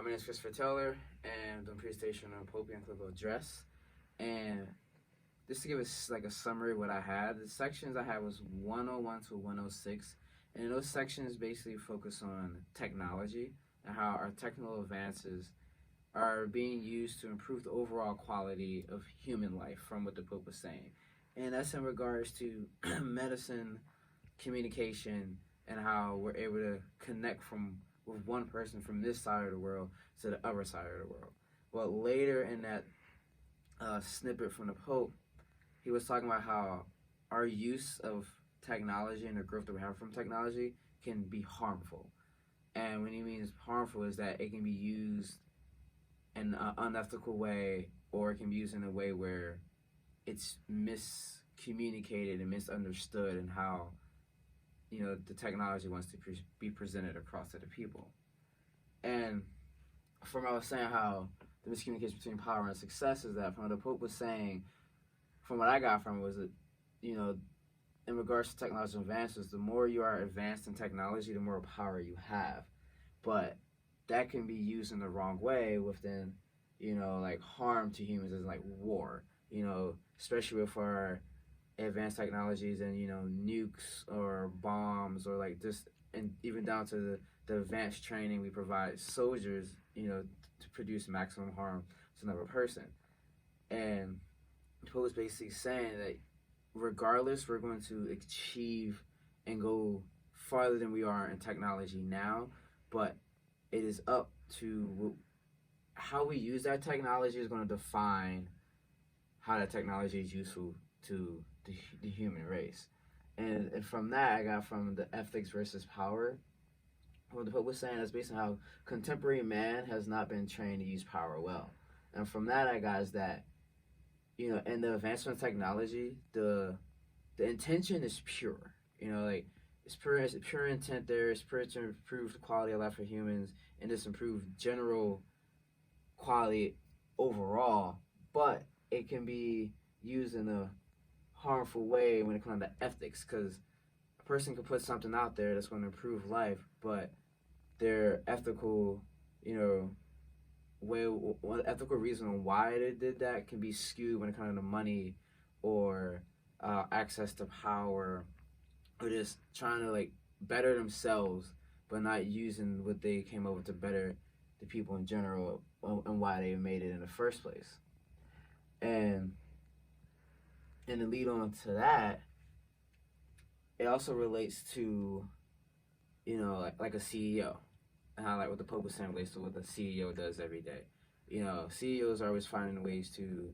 name is Christopher Taylor, and I'm presentation on Papal Encyclical address. And just to give us like a summary of what I had, the sections I had was 101 to 106, and those sections basically focus on technology and how our technical advances are being used to improve the overall quality of human life, from what the Pope was saying. And that's in regards to medicine, communication, and how we're able to connect from with one person from this side of the world to the other side of the world. Well, later in that snippet from the Pope, he was talking about how our use of technology and the growth that we have from technology can be harmful. And when he means harmful is that it can be used in an unethical way, or it can be used in a way where it's miscommunicated and misunderstood, and how the technology wants to be presented across to the people. And from what I was saying, how the miscommunication between power and success is that, from what the Pope was saying, from what I got from it was that, in regards to technological advances, the more you are advanced in technology, the more power you have. But that can be used in the wrong way within, like harm to humans, as like war, especially with our advanced technologies and, nukes or bombs, or like just, and even down to the advanced training we provide soldiers, to produce maximum harm to another person. And Poe was basically saying that regardless, we're going to achieve and go farther than we are in technology now, but it is up to how we use that technology is going to define how that technology is useful to the human race. And from that, I got from the ethics versus power. What the Pope was saying is basically how contemporary man has not been trained to use power well. And from that, I got is that, in the advancement of technology, the intention is pure. Like it's pure intent there. It's pure to improve the quality of life for humans and just improve general quality overall. But it can be used in a harmful way when it comes to ethics, because a person could put something out there that's going to improve life, but their ethical, way, one ethical reason on why they did that can be skewed when it comes to money, or access to power, or just trying to like better themselves, but not using what they came up with to better the people in general, and why they made it in the first place. And to lead on to that, it also relates to, like a CEO, and how like what the Pope was saying relates to what the CEO does every day. CEOs are always finding ways to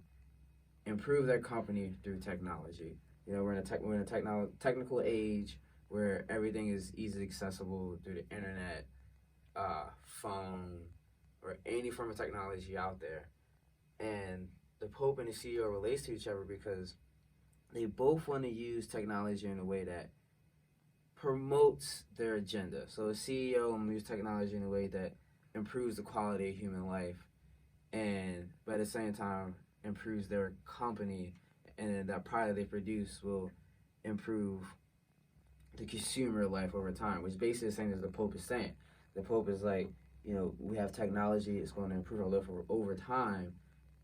improve their company through technology. We're in a technical age where everything is easily accessible through the internet, phone, or any form of technology out there. And the Pope and the CEO relates to each other because they both want to use technology in a way that promotes their agenda. So a CEO will use technology in a way that improves the quality of human life, and but at the same time improves their company, and that product they produce will improve the consumer life over time, which basically the same as the Pope is saying. The Pope is like, we have technology, it's going to improve our life over time,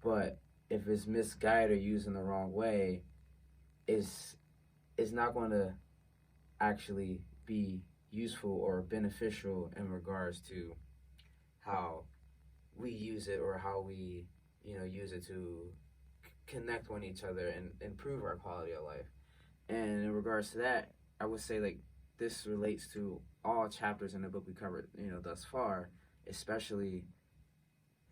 but if it's misguided or used in the wrong way, it's not going to actually be useful or beneficial in regards to how we use it, or how we use it to connect with each other and improve our quality of life. And in regards to that, I would say like this relates to all chapters in the book we covered thus far, especially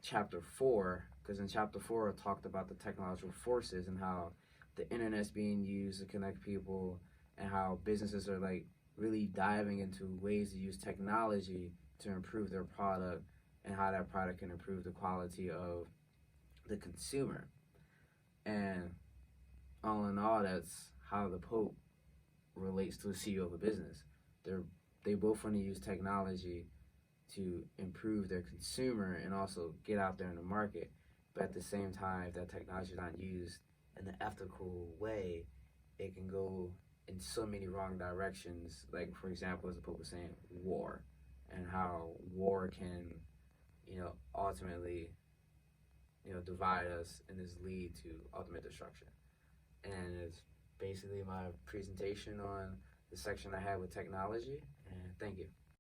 chapter 4, because in chapter 4 it talked about the technological forces and how the internet's being used to connect people, and how businesses are like really diving into ways to use technology to improve their product, and how that product can improve the quality of the consumer. And all in all, that's how the Pope relates to the CEO of a business. They both want to use technology to improve their consumer and also get out there in the market. But at the same time, if that technology is not used in an ethical way, it can go in so many wrong directions. Like, for example, as the Pope was saying, war, and how war can, ultimately, divide us and this lead to ultimate destruction. And it's basically my presentation on the section I had with technology. And thank you.